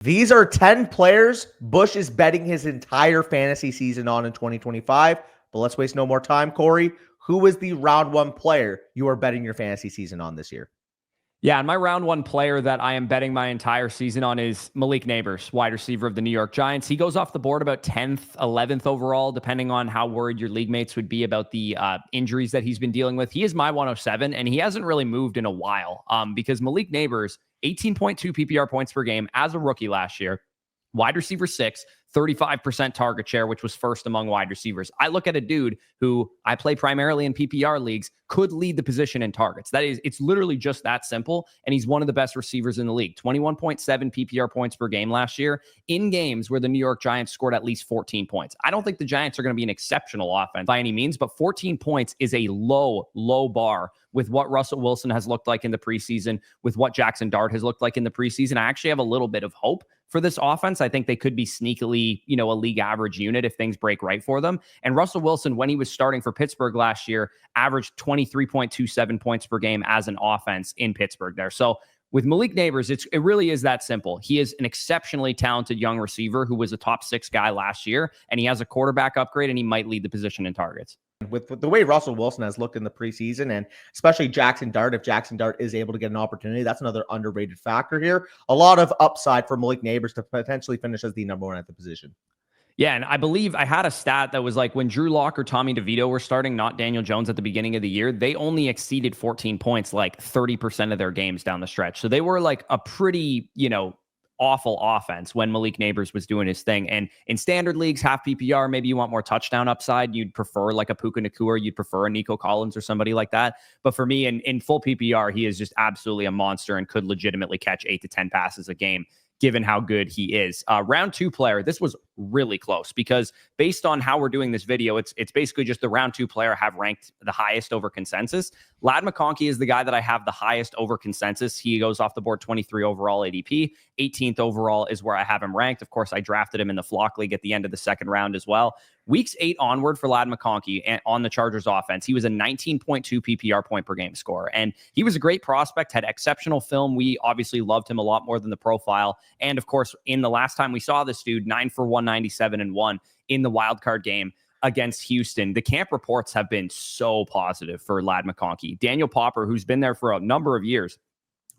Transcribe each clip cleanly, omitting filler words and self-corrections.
These are 10 players Busch is betting his entire fantasy season on in 2025. But let's waste no more time, Corey. Who is the round one player you are betting your fantasy season on this year? Yeah, and my round one player that I am betting my entire season on is Malik Nabers, wide receiver of the New York Giants. He goes off the board about 10th, 11th overall, depending on how worried your league mates would be about the injuries that he's been dealing with. He is my 107, and he hasn't really moved in a while because Malik Nabers, 18.2 PPR points per game as a rookie last year, wide receiver 6, 35% target share, which was first among wide receivers. I look at a dude who I play primarily in PPR leagues, could lead the position in targets. It's literally just that simple. And he's one of the best receivers in the league. 21.7 PPR points per game last year in games where the New York Giants scored at least 14 points. I don't think the Giants are going to be an exceptional offense by any means, but 14 points is a low bar with what Russell Wilson has looked like in the preseason, with what Jackson Dart has looked like in the preseason. I actually have a little bit of hope for this offense. I think they could be sneakily, a league average unit if things break right for them. And Russell Wilson, when he was starting for Pittsburgh last year, averaged 23.27 points per game as an offense in Pittsburgh there. So with Malik Nabers, it really is that simple. He is an exceptionally talented young receiver who was a top 6 guy last year, and he has a quarterback upgrade, and he might lead the position in targets. With the way Russell Wilson has looked in the preseason, and especially Jackson Dart, if Jackson Dart is able to get an opportunity, that's another underrated factor here. A lot of upside for Malik Nabers to potentially finish as the number one at the position. Yeah, and I believe I had a stat that was like when Drew Lock or Tommy DeVito were starting, not Daniel Jones at the beginning of the year, they only exceeded 14 points like 30% of their games down the stretch. So they were like a pretty, awful offense when Malik Nabers was doing his thing. And in standard leagues, half PPR, maybe you want more touchdown upside. You'd prefer like a Puka Nacua, you'd prefer a Nico Collins or somebody like that. But for me, in full PPR, he is just absolutely a monster and could legitimately catch 8 to 10 passes a game, given how good he is. Round 2 player, this was really close because based on how we're doing this video, it's basically just the round 2 player I have ranked the highest over consensus. Ladd McConkey is the guy that I have the highest over consensus. He goes off the board 23 overall ADP. 18th overall is where I have him ranked. Of course, I drafted him in the Flock League at the end of the second round as well. Weeks 8 onward for Ladd McConkey and on the Chargers offense, he was a 19.2 PPR point per game scorer. And he was a great prospect, had exceptional film. We obviously loved him a lot more than the profile. And of course, in the last time we saw this dude, 9 for 197 and 1 in the wild card game against Houston. The camp reports have been so positive for Ladd McConkey. Daniel Popper, who's been there for a number of years,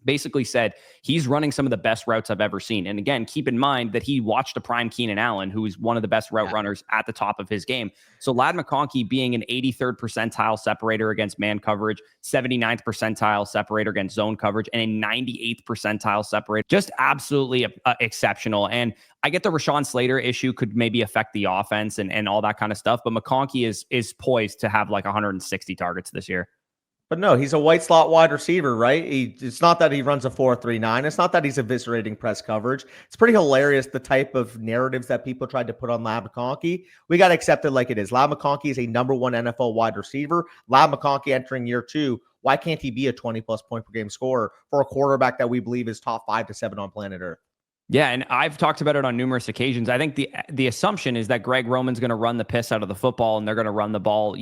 basically said he's running some of the best routes I've ever seen. And again, keep in mind that he watched a prime Keenan Allen, who is one of the best route runners at the top of his game. So Ladd McConkey being an 83rd percentile separator against man coverage, 79th percentile separator against zone coverage, and a 98th percentile separator, just absolutely exceptional. And I get the Rashawn Slater issue could maybe affect the offense and all that kind of stuff, but McConkey is poised to have like 160 targets this year. But no, he's a white slot wide receiver, right? It's not that he runs a 4.39. It's not that he's eviscerating press coverage. It's pretty hilarious the type of narratives that people tried to put on Ladd McConkey. We got to accept it like it is. Ladd McConkey is a number 1 NFL wide receiver. Ladd McConkey entering year 2. Why can't he be a 20-plus point per game scorer for a quarterback that we believe is top 5 to 7 on planet Earth? Yeah, and I've talked about it on numerous occasions. I think the assumption is that Greg Roman's going to run the piss out of the football and they're going to run the ball,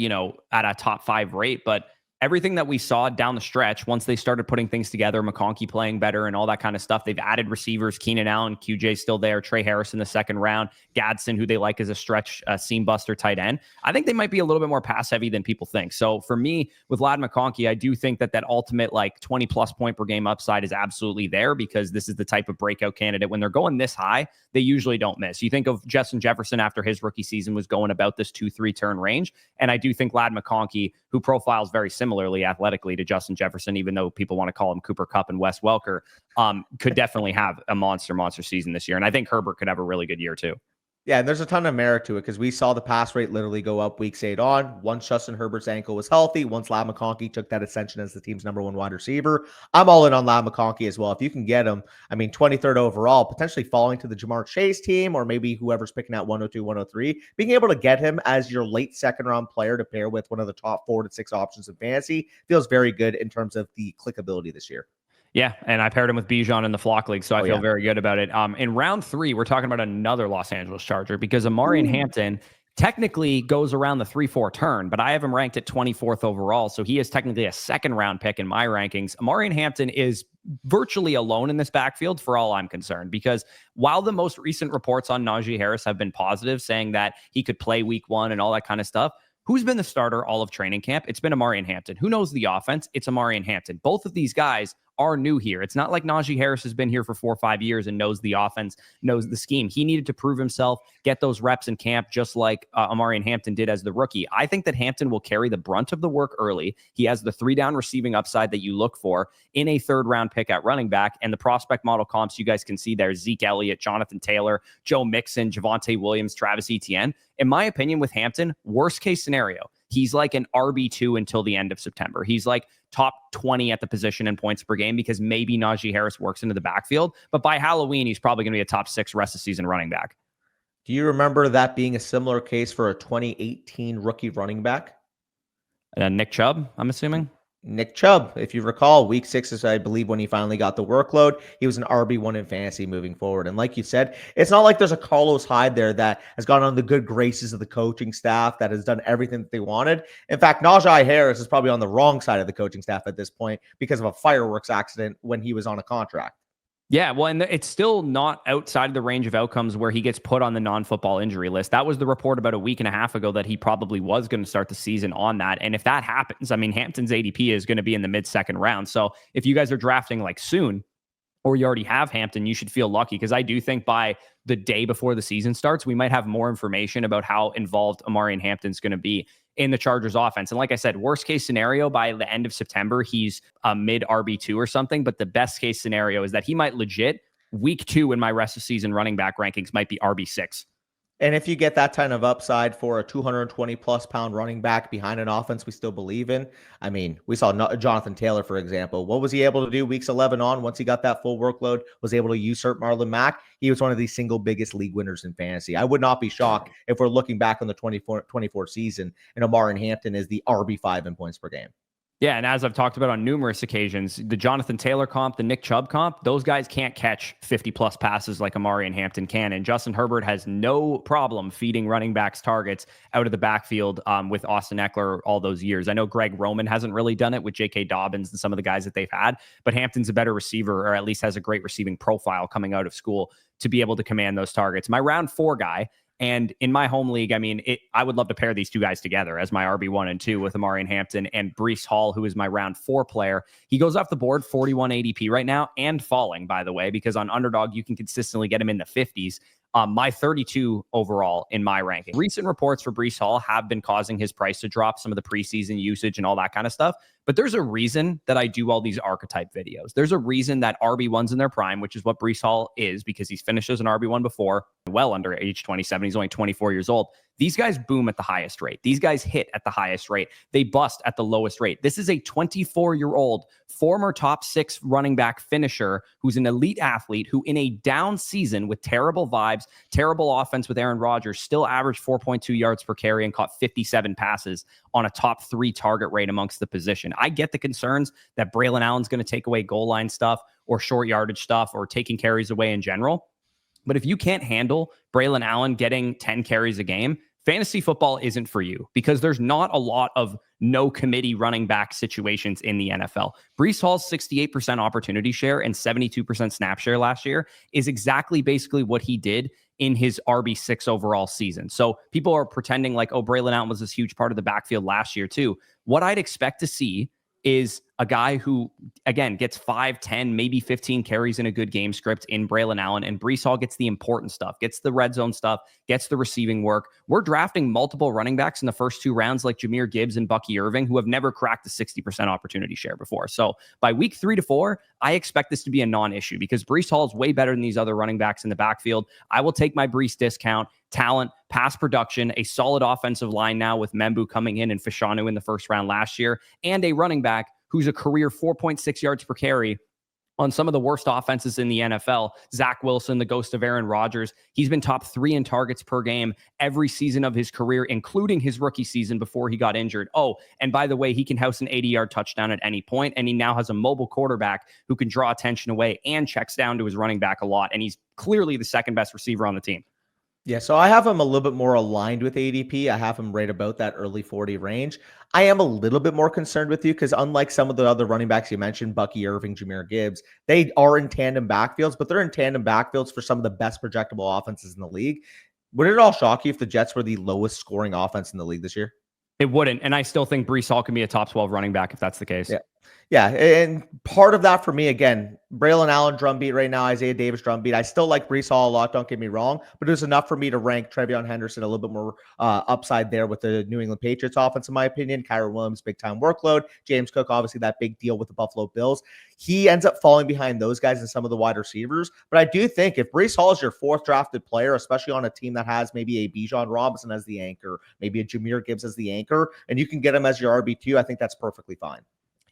at a top 5 rate. But everything that we saw down the stretch, once they started putting things together, McConkey playing better and all that kind of stuff, they've added receivers. Keenan Allen, QJ still there, Trey Harris in the second round, Gadsden, who they like as a stretch seam buster tight end. I think they might be a little bit more pass heavy than people think. So for me, with Ladd McConkey, I do think that ultimate like 20 plus point per game upside is absolutely there because this is the type of breakout candidate. When they're going this high, they usually don't miss. You think of Justin Jefferson after his rookie season was going about this 2-3 turn range. And I do think Ladd McConkey, who profiles very similarly athletically to Justin Jefferson, even though people want to call him Cooper Kupp and Wes Welker, could definitely have a monster season this year. And I think Herbert could have a really good year too. Yeah, and there's a ton of merit to it because we saw the pass rate literally go up weeks 8 on. Once Justin Herbert's ankle was healthy, once Ladd McConkey took that ascension as the team's number 1 wide receiver, I'm all in on Ladd McConkey as well. If you can get him, 23rd overall, potentially falling to the Jamar Chase team or maybe whoever's picking out 102, 103, being able to get him as your late second round player to pair with one of the top 4 to 6 options in fantasy feels very good in terms of the clickability this year. Yeah, and I paired him with Bijan in the Flock League, so I feel very good about it. In round 3, we're talking about another Los Angeles Charger because Omarion Hampton technically goes around the 3-4 turn, but I have him ranked at 24th overall, so he is technically a second-round pick in my rankings. Omarion Hampton is virtually alone in this backfield for all I'm concerned, because while the most recent reports on Najee Harris have been positive, saying that he could play week 1 and all that kind of stuff, who's been the starter all of training camp? It's been Omarion Hampton. Who knows the offense? It's Omarion Hampton. Both of these guys are new here. It's not like Najee Harris has been here for 4 or 5 years and knows the offense, knows the scheme. He needed to prove himself, get those reps in camp, just like Omarion Hampton did as the rookie. I think that Hampton will carry the brunt of the work early. He has the 3-down receiving upside that you look for in a 3rd-round pick at running back. And the prospect model comps you guys can see there, Zeke Elliott, Jonathan Taylor, Joe Mixon, Javonte Williams, Travis Etienne. In my opinion, with Hampton, worst case scenario, he's like an RB2 until the end of September. He's like top 20 at the position in points per game because maybe Najee Harris works into the backfield. But by Halloween, he's probably going to be a top 6 rest of season running back. Do you remember that being a similar case for a 2018 rookie running back? Nick Chubb, I'm assuming. Nick Chubb, if you recall, week 6 is, I believe, when he finally got the workload. He was an RB1 in fantasy moving forward. And like you said, it's not like there's a Carlos Hyde there that has gone on the good graces of the coaching staff, that has done everything that they wanted. In fact, Najee Harris is probably on the wrong side of the coaching staff at this point because of a fireworks accident when he was on a contract. Yeah, well, and it's still not outside of the range of outcomes where he gets put on the non-football injury list. That was the report about a week and a half ago that he probably was going to start the season on that. And if that happens, I mean, Hampton's ADP is going to be in the mid-second round. So if you guys are drafting like soon, or you already have Hampton, you should feel lucky, because I do think by the day before the season starts, we might have more information about how involved Omarion Hampton's going to be in the Chargers offense. And like I said, worst case scenario, by the end of September, he's a mid RB2 or something. But the best case scenario is that he might legit week 2 in my rest of season running back rankings might be RB6. And if you get that kind of upside for a 220 plus pound running back behind an offense we still believe in, I mean, we saw Jonathan Taylor, for example. What was he able to do weeks 11 on once he got that full workload? Was able to usurp Marlon Mack. He was one of the single biggest league winners in fantasy. I would not be shocked if we're looking back on the 24 season and Omarion Hampton is the RB5 in points per game. Yeah, and as I've talked about on numerous occasions, the Jonathan Taylor comp, the Nick Chubb comp, those guys can't catch 50-plus passes like Omarion Hampton can. And Justin Herbert has no problem feeding running backs targets out of the backfield with Austin Eckler all those years. I know Greg Roman hasn't really done it with J.K. Dobbins and some of the guys that they've had, but Hampton's a better receiver, or at least has a great receiving profile coming out of school to be able to command those targets. My round 4 guy, and in my home league, I mean, I would love to pair these two guys together as my RB1 and 2 with Omarion Hampton and Breece Hall, who is my round 4 player. He goes off the board 41 ADP right now, and falling, by the way, because on Underdog, you can consistently get him in the 50s. My 32 overall in my ranking. Recent reports for Breece Hall have been causing his price to drop, some of the preseason usage and all that kind of stuff. But there's a reason that I do all these archetype videos. There's a reason that RB1's in their prime, which is what Breece Hall is, because he's finished as an RB1 before, well under age 27. He's only 24 years old. These guys boom at the highest rate. These guys hit at the highest rate. They bust at the lowest rate. This is a 24-year-old former top 6 running back finisher who's an elite athlete who, in a down season with terrible vibes, terrible offense with Aaron Rodgers, still averaged 4.2 yards per carry and caught 57 passes on a top 3 target rate amongst the position. I get the concerns that Braylon Allen's going to take away goal line stuff or short yardage stuff or taking carries away in general. But if you can't handle Braylon Allen getting 10 carries a game, fantasy football isn't for you, because there's not a lot of no committee running back situations in the NFL. Breece Hall's 68% opportunity share and 72% snap share last year is exactly basically what he did in his RB6 overall season. So people are pretending like, oh, Braylon Allen was this huge part of the backfield last year too. What I'd expect to see is a guy who, again, gets 5, 10, maybe 15 carries in a good game script in Braylon Allen, and Breece Hall gets the important stuff, gets the red zone stuff, gets the receiving work. We're drafting multiple running backs in the first 2 rounds like Jahmyr Gibbs and Bucky Irving, who have never cracked the 60% opportunity share before. So by week 3 to 4, I expect this to be a non-issue, because Breece Hall is way better than these other running backs in the backfield. I will take my Breece discount, talent, pass production, a solid offensive line now with Membu coming in and Fashanu in the first round last year, and a running back who's a career 4.6 yards per carry on some of the worst offenses in the NFL. Zach Wilson, the ghost of Aaron Rodgers. He's been top 3 in targets per game every season of his career, including his rookie season before he got injured. Oh, and by the way, he can house an 80-yard touchdown at any point, and he now has a mobile quarterback who can draw attention away and checks down to his running back a lot, and he's clearly the second best receiver on the team. Yeah, so I have him a little bit more aligned with ADP. I have him right about that early 40 range. I am a little bit more concerned with you because unlike some of the other running backs you mentioned, Bucky Irving, Jahmyr Gibbs, they are in tandem backfields, but they're in tandem backfields for some of the best projectable offenses in the league. Would it all shock you if the Jets were the lowest scoring offense in the league this year? It wouldn't. And I still think Breece Hall can be a top 12 running back if that's the case. Yeah. Yeah, and part of that for me, again, Braylon Allen drumbeat right now, Isaiah Davis drumbeat. I still like Breece Hall a lot, don't get me wrong, but it was enough for me to rank Trevion Henderson a little bit more upside there with the New England Patriots offense, in my opinion. Kyron Williams, big-time workload. James Cook, obviously that big deal with the Buffalo Bills. He ends up falling behind those guys and some of the wide receivers, but I do think if Breece Hall is your fourth drafted player, especially on a team that has maybe a Bijan Robinson as the anchor, maybe a Jahmyr Gibbs as the anchor, and you can get him as your RB2, I think that's perfectly fine.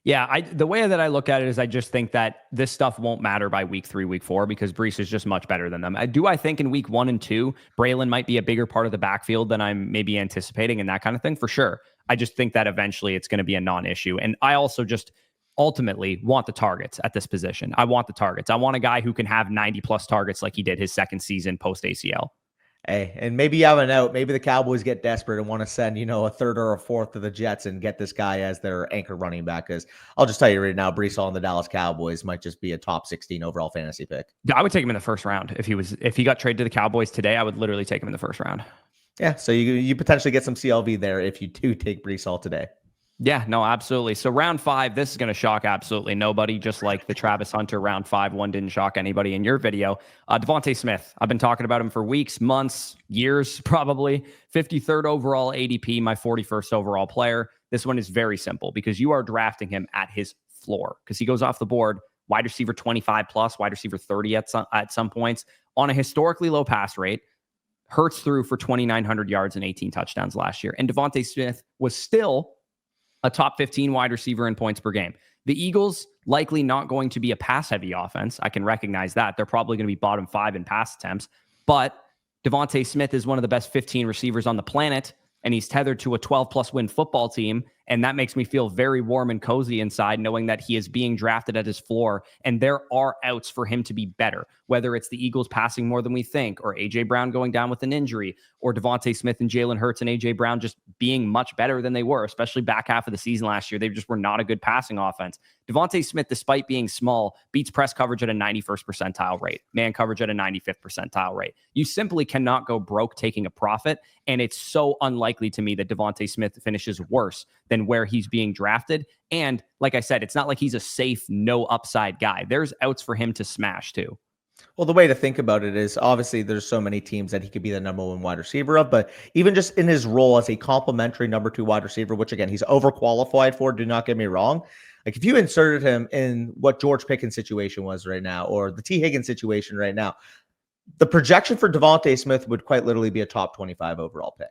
Yeah, the way that I look at it is I just think that this stuff won't matter by week 3, week 4, because Breece is just much better than them. I think in week 1 and 2, Braylon might be a bigger part of the backfield than I'm maybe anticipating and that kind of thing, for sure. I just think that eventually it's going to be a non-issue. And I also just ultimately want the targets at this position. I want the targets. I want a guy who can have 90 plus targets like he did his second season post ACL. Hey, and maybe you have a note. Maybe the Cowboys get desperate and want to send, a third or a fourth to the Jets and get this guy as their anchor running back. Because I'll just tell you right now, Breece Hall and the Dallas Cowboys might just be a top 16 overall fantasy pick. I would take him in the first round if he got traded to the Cowboys today. I would literally take him in the first round. Yeah, so you potentially get some CLV there if you do take Breece Hall today. Yeah, no, absolutely. So round 5, this is going to shock absolutely nobody, just like the Travis Hunter round 5 one didn't shock anybody in your video. Devonta Smith, I've been talking about him for weeks, months, years, probably. 53rd overall ADP, my 41st overall player. This one is very simple because you are drafting him at his floor because he goes off the board, wide receiver 25 plus, wide receiver 30 at some points on a historically low pass rate. Hurts through for 2,900 yards and 18 touchdowns last year. And Devonta Smith was still a top 15 wide receiver in points per game. The Eagles likely not going to be a pass-heavy offense. I can recognize that. They're probably going to be bottom 5 in pass attempts. But Devonta Smith is one of the best 15 receivers on the planet, and he's tethered to a 12-plus win football team. And that makes me feel very warm and cozy inside, knowing that he is being drafted at his floor, and there are outs for him to be better, whether it's the Eagles passing more than we think, or A.J. Brown going down with an injury, or Devonta Smith and Jalen Hurts and A.J. Brown just being much better than they were, especially back half of the season last year. They just were not a good passing offense. Devonta Smith, despite being small, beats press coverage at a 91st percentile rate, man coverage at a 95th percentile rate. You simply cannot go broke taking a profit, and it's so unlikely to me that Devonta Smith finishes worse than where he's being drafted. And like I said, it's not like he's a safe, no upside guy. There's outs for him to smash too. Well, the way to think about it is obviously there's so many teams that he could be the number 1 wide receiver of, but even just in his role as a complimentary number 2 wide receiver, which again, he's overqualified for, do not get me wrong. Like if you inserted him in what George Pickens' situation was right now, or the T. Higgins situation right now, the projection for Devonta Smith would quite literally be a top 25 overall pick.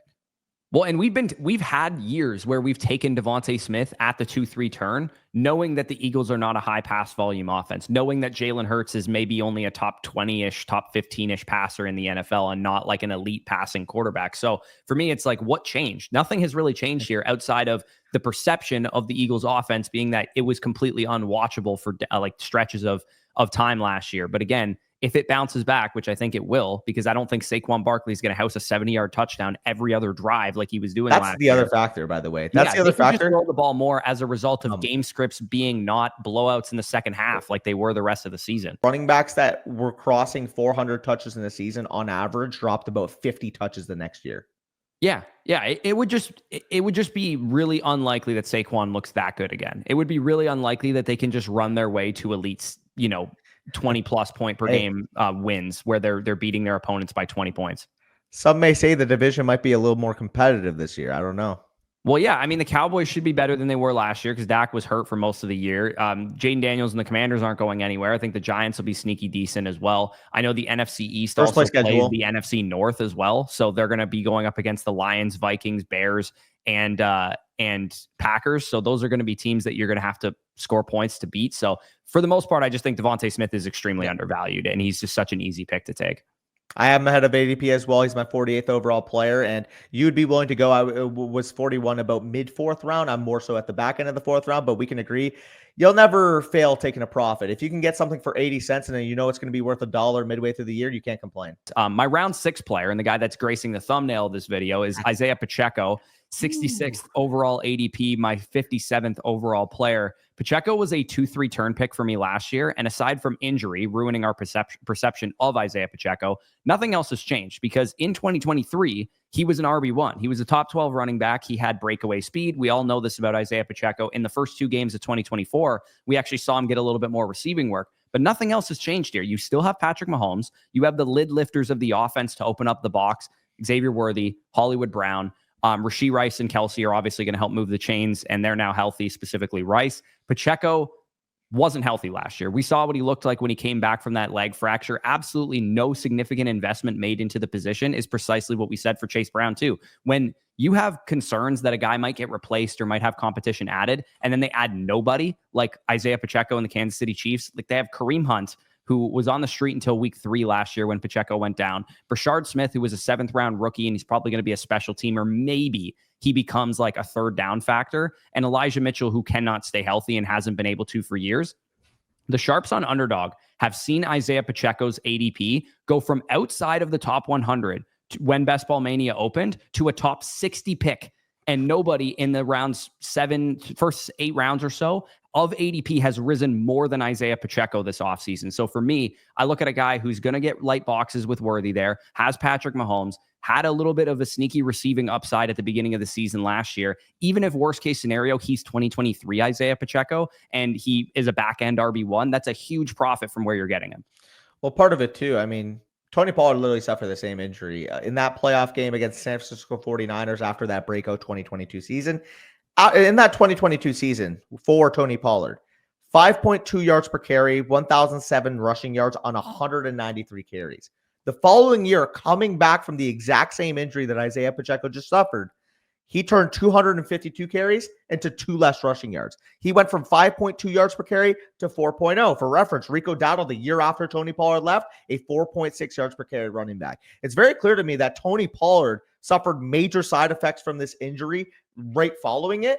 Well, and we've had years where we've taken Devonta Smith at the 2-3 turn, knowing that the Eagles are not a high pass volume offense, knowing that Jalen Hurts is maybe only a top 20-ish, top 15-ish passer in the NFL and not like an elite passing quarterback. So for me, it's like, what changed? Nothing has really changed here outside of the perception of the Eagles offense being that it was completely unwatchable for like stretches of time last year. But again, if it bounces back, which I think it will, because I don't think Saquon Barkley is going to house a 70-yard touchdown every other drive like he was doing last year. That's the other factor, by the way. That's the other factor. Just throw the ball more as a result of game scripts being not blowouts in the second half like they were the rest of the season. Running backs that were crossing 400 touches in the season on average dropped about 50 touches the next year. Yeah. It would just be really unlikely that Saquon looks that good again. It would be really unlikely that they can just run their way to elites, 20 plus point per game wins where they're beating their opponents by 20 points. Some may say the division might be a little more competitive this year. I don't know. Well, yeah, I mean, the Cowboys should be better than they were last year because Dak was hurt for most of the year. Jayden Daniels and the Commanders aren't going anywhere. I think the Giants will be sneaky decent as well. I know the NFC East also plays the NFC North as well. So they're going to be going up against the Lions, Vikings, Bears, and Packers. So those are going to be teams that you're going to have to score points to beat. So for the most part, I just think Devonta Smith is extremely undervalued, and he's just such an easy pick to take. I have him ahead of ADP as well. He's my 48th overall player, and you'd be willing to go. I was 41 about mid 4th round. I'm more so at the back end of the 4th round, but we can agree You'll never fail taking a profit. If you can get something for 80 cents and then you know it's going to be worth $1 midway through the year, you can't complain. My round 6 player, and the guy that's gracing the thumbnail of this video, is Isiah Pacheco, 66th overall ADP, my 57th overall player. Pacheco was a 2-3 turn pick for me last year, and aside from injury ruining our perception of Isiah Pacheco, nothing else has changed, because in 2023, he was an RB1. He was a top 12 running back. He had breakaway speed. We all know this about Isiah Pacheco. In the first 2 games of 2024, we actually saw him get a little bit more receiving work, but nothing else has changed here. You still have Patrick Mahomes. You have the lid lifters of the offense to open up the box, Xavier Worthy, Hollywood Brown. Rashee Rice and Kelsey are obviously going to help move the chains, and they're now healthy, specifically Rice. Pacheco wasn't healthy last year. We saw what he looked like when he came back from that leg fracture. Absolutely no significant investment made into the position is precisely what we said for Chase Brown too. When you have concerns that a guy might get replaced or might have competition added, and then they add nobody like Isiah Pacheco and the Kansas City Chiefs, like they have Kareem Hunt, who was on the street until week 3 last year when Pacheco went down. Brashard Smith, who was a 7th round rookie, and he's probably going to be a special teamer. Maybe he becomes like a 3rd down factor. And Elijah Mitchell, who cannot stay healthy and hasn't been able to for years. The sharps on Underdog have seen Isiah Pacheco's ADP go from outside of the top 100 when Best Ball Mania opened to a top 60 pick. And nobody in the first 8 rounds or so of ADP has risen more than Isiah Pacheco this offseason. So for me, I look at a guy who's going to get light boxes with Worthy there, has Patrick Mahomes, had a little bit of a sneaky receiving upside at the beginning of the season last year. Even if worst case scenario, he's 2023 Isiah Pacheco and he is a back end RB1, that's a huge profit from where you're getting him. Well, part of it too, I mean, Tony Pollard literally suffered the same injury in that playoff game against San Francisco 49ers after that breakout 2022 season. In that 2022 season for Tony Pollard, 5.2 yards per carry, 1,007 rushing yards on 193 carries. The following year, coming back from the exact same injury that Isiah Pacheco just suffered, he turned 252 carries into 2 less rushing yards. He went from 5.2 yards per carry to 4.0. For reference, Rico Dowdle, the year after Tony Pollard left, a 4.6 yards per carry running back. It's very clear to me that Tony Pollard suffered major side effects from this injury right following it.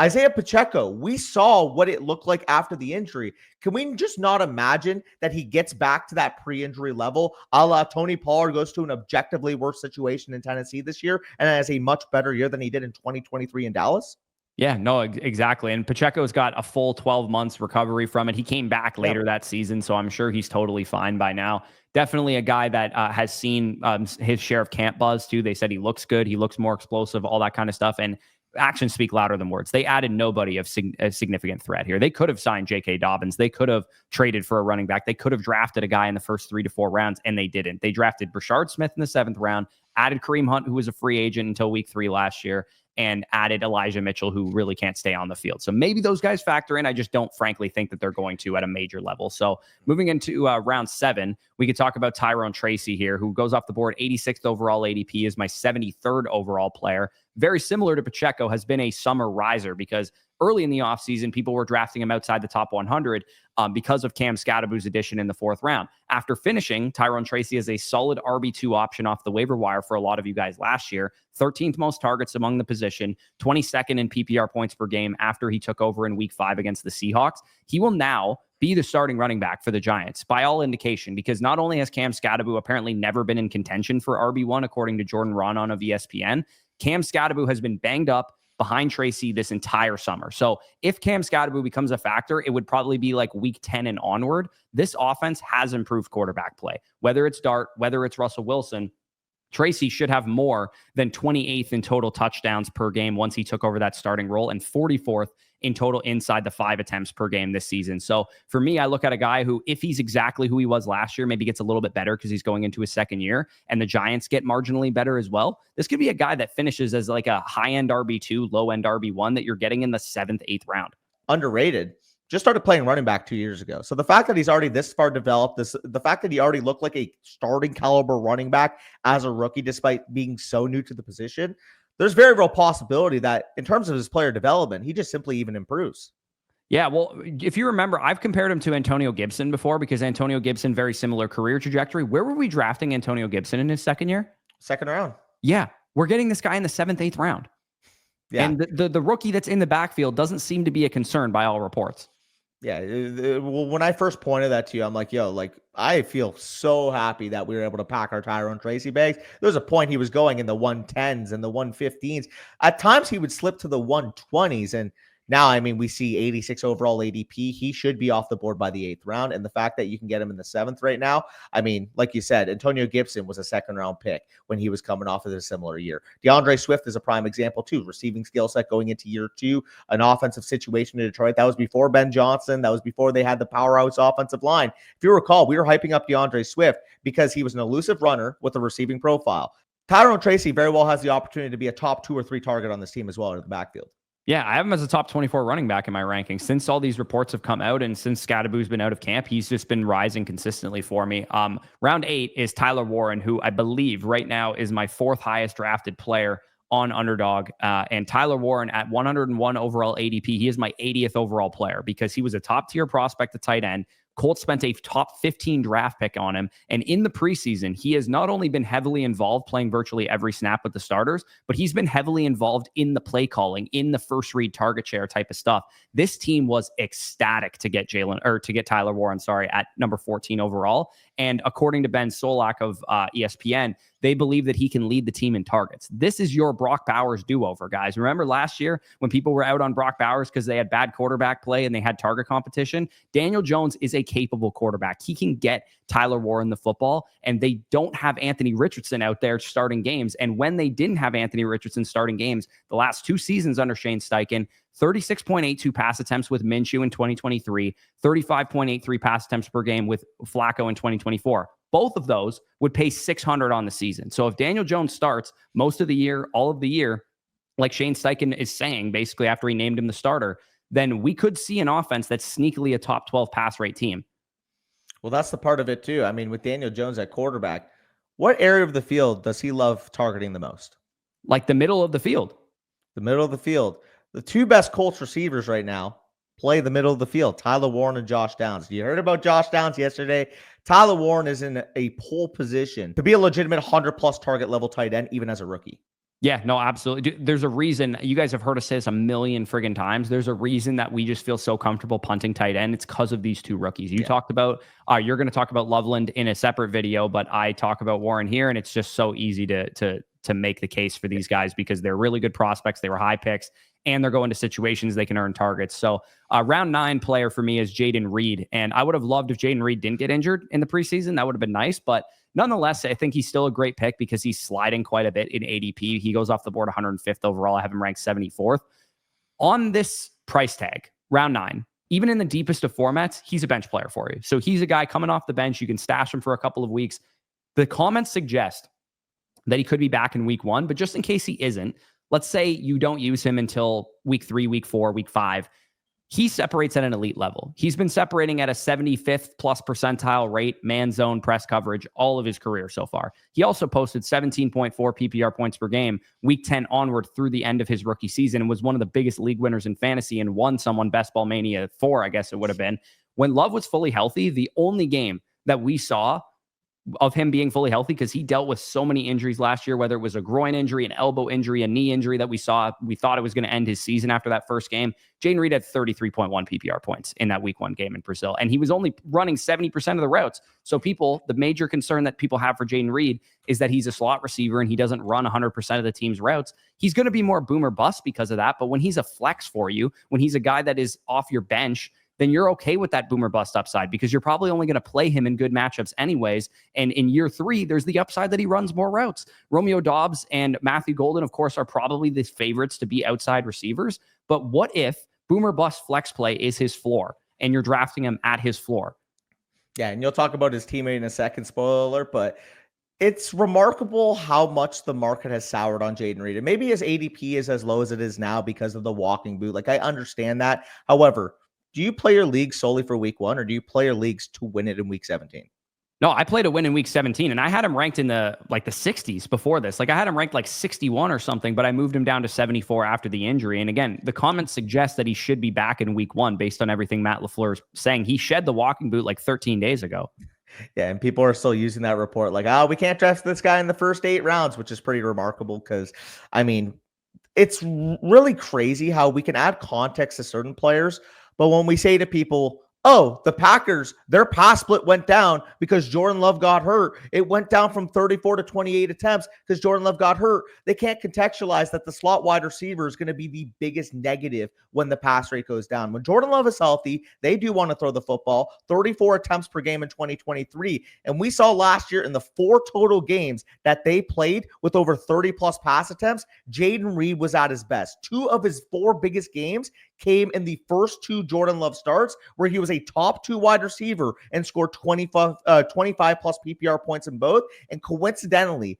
Isiah Pacheco, we saw what it looked like after the injury. Can we just not imagine that he gets back to that pre-injury level, a la Tony Pollard goes to an objectively worse situation in Tennessee this year and has a much better year than he did in 2023 in Dallas? Yeah, no, exactly. And Pacheco's got a full 12 months recovery from it. He came back later that season, so I'm sure he's totally fine by now. Definitely a guy that has seen his share of camp buzz too. They said he looks good. He looks more explosive, all that kind of stuff. And actions speak louder than words. They added nobody of a significant threat here. They could have signed J.K. Dobbins. They could have traded for a running back. They could have drafted a guy in the first 3 to 4 rounds, and they didn't. They drafted Brashard Smith in the 7th round, added Kareem Hunt, who was a free agent until week 3 last year, and added Elijah Mitchell, who really can't stay on the field. So maybe those guys factor in. I just don't frankly think that they're going to at a major level. So moving into round 7, we could talk about Tyrone Tracy here, who goes off the board 86th overall ADP, is my 73rd overall player. Very similar to Pacheco, has been a summer riser because early in the offseason, people were drafting him outside the top 100 because of Cam Scadaboo's addition in the 4th round. After finishing, Tyrone Tracy is a solid RB2 option off the waiver wire for a lot of you guys last year. 13th most targets among the position, 22nd in PPR points per game after he took over in week 5 against the Seahawks. He will now be the starting running back for the Giants by all indication, because not only has Cam Scadaboo apparently never been in contention for RB1, according to Jordan Ronan of ESPN, Cam Scadaboo has been banged up behind Tracy this entire summer. So if Cam Scadaboo becomes a factor, it would probably be like week 10 and onward. This offense has improved quarterback play. Whether it's Dart, whether it's Russell Wilson, Tracy should have more than 28th in total touchdowns per game once he took over that starting role, and 44th in total inside the 5 attempts per game this season. So for me, I look at a guy who, if he's exactly who he was last year, maybe gets a little bit better because he's going into his 2nd year and the Giants get marginally better as well. This could be a guy that finishes as like a high-end RB2, low-end RB1 that you're getting in the 7th, 8th round. Underrated. Just started playing running back 2 years ago. So the fact that he's already this far developed, the fact that he already looked like a starting caliber running back as a rookie, despite being so new to the position, there's very real possibility that in terms of his player development, he just simply even improves. Yeah, well, if you remember, I've compared him to Antonio Gibson before because Antonio Gibson, very similar career trajectory. Where were we drafting Antonio Gibson in his 2nd year? 2nd round. Yeah, we're getting this guy in the 7th, 8th round. Yeah. And the rookie that's in the backfield doesn't seem to be a concern by all reports. Yeah, well, when I first pointed that to you, I'm like, yo, like, I feel so happy that we were able to pack our Tyrone Tracy bags. There was a point he was going in the 110s and the 115s. At times, he would slip to the 120s. And now, I mean, we see 86 overall ADP. He should be off the board by the 8th round. And the fact that you can get him in the 7th right now, I mean, like you said, Antonio Gibson was a 2nd-round pick when he was coming off of a similar year. DeAndre Swift is a prime example, too. Receiving skill set going into year 2, an offensive situation in Detroit. That was before Ben Johnson. That was before they had the powerhouse offensive line. If you recall, we were hyping up DeAndre Swift because he was an elusive runner with a receiving profile. Tyrone Tracy very well has the opportunity to be a top 2 or 3 target on this team as well in the backfield. Yeah, I have him as a top 24 running back in my rankings. Since all these reports have come out and since Scadaboo's been out of camp, he's just been rising consistently for me. Round 8 is Tyler Warren, who I believe right now is my 4th highest drafted player on Underdog. And Tyler Warren at 101 overall ADP, he is my 80th overall player because he was a top tier prospect at tight end. Colts spent a top 15 draft pick on him. And in the preseason, he has not only been heavily involved playing virtually every snap with the starters, but he's been heavily involved in the play calling, in the first read target share type of stuff. This team was ecstatic to get Tyler Warren, at number 14 overall. And according to Ben Solak of ESPN, they believe that he can lead the team in targets. This is your Brock Bowers do-over, guys. Remember last year when people were out on Brock Bowers because they had bad quarterback play and they had target competition? Daniel Jones is a capable quarterback. He can get Tyler Warren the football, and they don't have Anthony Richardson out there starting games. And when they didn't have Anthony Richardson starting games, the last 2 seasons under Shane Steichen, 36.82 pass attempts with Minshew in 2023, 35.83 pass attempts per game with Flacco in 2024. Both of those would pay 600 on the season. So if Daniel Jones starts most of the year, all of the year, like Shane Steichen is saying, basically after he named him the starter, then we could see an offense that's sneakily a top 12 pass rate team. Well, that's the part of it too. I mean, with Daniel Jones at quarterback, what area of the field does he love targeting the most? Like the middle of the field. The middle of the field. The 2 best Colts receivers right now play the middle of the field, Tyler Warren and Josh Downs. You heard about Josh Downs yesterday. Tyler Warren is in a pole position to be a legitimate 100-plus target level tight end, even as a rookie. Yeah, no, absolutely. There's a reason. You guys have heard us say this a million friggin' times. There's a reason that we just feel so comfortable punting tight end. It's because of these 2 rookies. You talked about, you're going to talk about Loveland in a separate video, but I talk about Warren here, and it's just so easy to make the case for these guys because they're really good prospects. They were high picks, and they're going to situations they can earn targets. So round 9 player for me is Jayden Reed. And I would have loved if Jayden Reed didn't get injured in the preseason. That would have been nice. But nonetheless, I think he's still a great pick because he's sliding quite a bit in ADP. He goes off the board 105th overall. I have him ranked 74th. On this price tag, round 9, even in the deepest of formats, he's a bench player for you. So he's a guy coming off the bench. You can stash him for a couple of weeks. The comments suggest that he could be back in week 1, but just in case he isn't, let's say you don't use him until week 3, week 4, week 5. He separates at an elite level. He's been separating at a 75th plus percentile rate, man zone, press coverage, all of his career so far. He also posted 17.4 PPR points per game, week 10 onward through the end of his rookie season, and was one of the biggest league winners in fantasy and won someone Best Ball Mania 4, I guess it would have been. When Love was fully healthy, the only game that we saw of him being fully healthy, because he dealt with so many injuries last year, whether it was a groin injury, an elbow injury, a knee injury that we thought it was going to end his season after that first game. Jayden Reed had 33.1 PPR points in that week 1 game in Brazil, and he was only running 70% of the routes. So the major concern that people have for Jayden Reed is that he's a slot receiver and he doesn't run 100% of the team's routes. He's going to be more boom or bust because of that, but when he's a flex for you, when he's a guy that is off your bench, then you're okay with that boomer bust upside because you're probably only going to play him in good matchups anyways. And in year 3, there's the upside that he runs more routes. Romeo Doubs and Matthew Golden, of course, are probably the favorites to be outside receivers. But what if boomer bust flex play is his floor and you're drafting him at his floor? Yeah, and you'll talk about his teammate in a second, spoiler alert, but it's remarkable how much the market has soured on Jayden Reed. And maybe his ADP is as low as it is now because of the walking boot. Like, I understand that. However, do you play your league solely for week 1, or do you play your leagues to win it in week 17? No, I played a win in week 17, and I had him ranked in the 60s before this. Like, I had him ranked like 61 or something, but I moved him down to 74 after the injury. And again, the comments suggest that he should be back in week 1 based on everything Matt LaFleur is saying. He shed the walking boot like 13 days ago. Yeah, and people are still using that report like, we can't draft this guy in the first 8 rounds, which is pretty remarkable because, I mean, it's really crazy how we can add context to certain players, But when we say to people, oh, the Packers, their pass split went down because Jordan Love got hurt. It went down from 34 to 28 attempts because Jordan Love got hurt. They can't contextualize that the slot wide receiver is going to be the biggest negative when the pass rate goes down. When Jordan Love is healthy, they do want to throw the football, 34 attempts per game in 2023. And we saw last year in the 4 total games that they played with over 30 plus pass attempts, Jayden Reed was at his best. 2 of his 4 biggest games came in the first 2 Jordan Love starts, where he was a top 2 wide receiver and scored 25 plus PPR points in both. And coincidentally,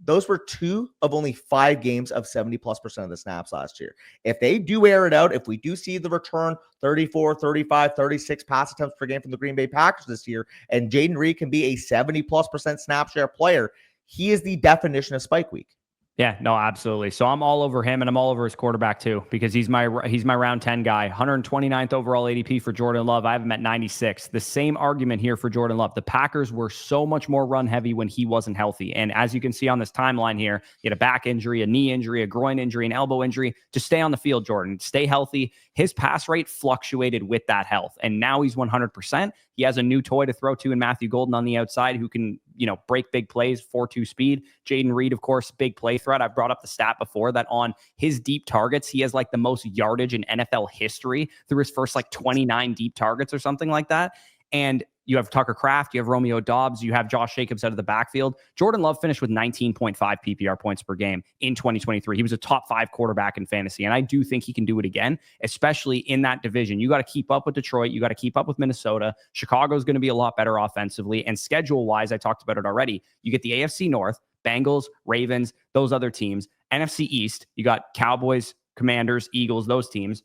those were 2 of only 5 games of 70+% of the snaps last year. If they do air it out, if we do see the return 34, 35, 36 pass attempts per game from the Green Bay Packers this year, and Jayden Reed can be a 70+% snap share player, he is the definition of spike week. Yeah, no, absolutely. So I'm all over him, and I'm all over his quarterback too, because he's my round 10 guy. 129th overall ADP for Jordan Love. I have him at 96. The same argument here for Jordan Love. The Packers were so much more run heavy when he wasn't healthy. And as you can see on this timeline here, he had a back injury, a knee injury, a groin injury, an elbow injury. Just stay on the field, Jordan. Stay healthy. His pass rate fluctuated with that health, and now he's 100%. He has a new toy to throw to in Matthew Golden on the outside, who can, break big plays, 4.2 speed. Jayden Reed, of course, big play threat. I've brought up the stat before that on his deep targets, he has like the most yardage in NFL history through his first 29 deep targets or something like that. And you have Tucker Kraft, you have Romeo Doubs, you have Josh Jacobs out of the backfield. Jordan Love finished with 19.5 PPR points per game in 2023. He was a top 5 quarterback in fantasy, and I do think he can do it again, especially in that division. You got to keep up with Detroit. You got to keep up with Minnesota. Chicago's going to be a lot better offensively, and schedule-wise, I talked about it already. You get the AFC North, Bengals, Ravens, those other teams. NFC East, you got Cowboys, Commanders, Eagles, those teams.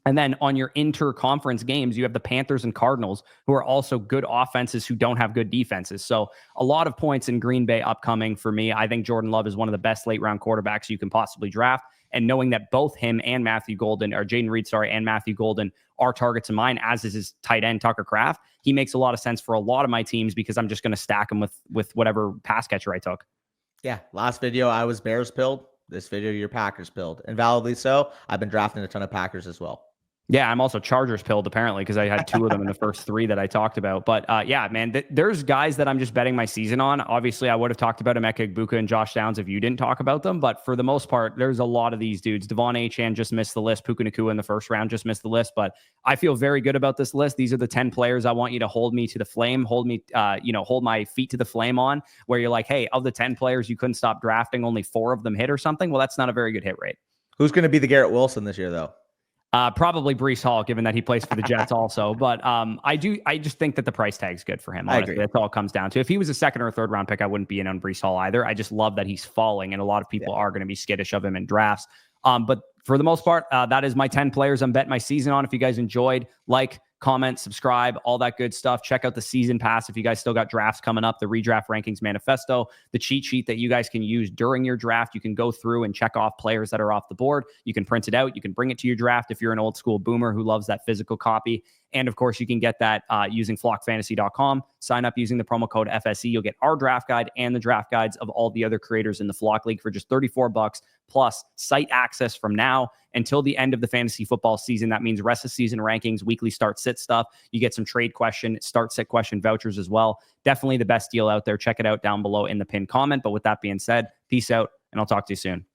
And then on your inter-conference games, you have the Panthers and Cardinals, who are also good offenses who don't have good defenses. So a lot of points in Green Bay upcoming for me. I think Jordan Love is one of the best late-round quarterbacks you can possibly draft. And knowing that both him and Jayden Reed, and Matthew Golden are targets of mine, as is his tight end, Tucker Kraft, he makes a lot of sense for a lot of my teams because I'm just going to stack him with whatever pass catcher I took. Yeah, last video I was Bears pilled. This video you're Packers pilled. And validly so. I've been drafting a ton of Packers as well. Yeah, I'm also Chargers pilled, apparently, because I had 2 of them in the first 3 that I talked about. But yeah, man, there's guys that I'm just betting my season on. Obviously, I would have talked about Emeka Egbuka and Josh Downs if you didn't talk about them. But for the most part, there's a lot of these dudes. Devon Achane just missed the list. Puka Nacua in the first round just missed the list. But I feel very good about this list. These are the 10 players I want you to hold me to the flame, hold my feet to the flame on, where you're like, hey, of the 10 players you couldn't stop drafting, only 4 of them hit or something. Well, that's not a very good hit rate. Who's going to be the Garrett Wilson this year, though? Probably Breece Hall, given that he plays for the Jets also. But I just think that the price tag's good for him. Honestly. I agree. That's all it comes down to. If he was a 2nd or 3rd round pick, I wouldn't be in on Breece Hall either. I just love that he's falling, and a lot of people are going to be skittish of him in drafts. But for the most part, that is my 10 players I'm betting my season on. If you guys enjoyed, comment, subscribe, all that good stuff. Check out the season pass if you guys still got drafts coming up, the redraft rankings manifesto, the cheat sheet that you guys can use during your draft. You can go through and check off players that are off the board. You can print it out. You can bring it to your draft if you're an old school boomer who loves that physical copy. And of course, you can get that using flockfantasy.com. Sign up using the promo code FSE. You'll get our draft guide and the draft guides of all the other creators in the Flock League for just $34, plus site access from now until the end of the fantasy football season. That means rest of season rankings, weekly start sit stuff. You get some trade question, start sit question vouchers as well. Definitely the best deal out there. Check it out down below in the pinned comment. But with that being said, peace out, and I'll talk to you soon.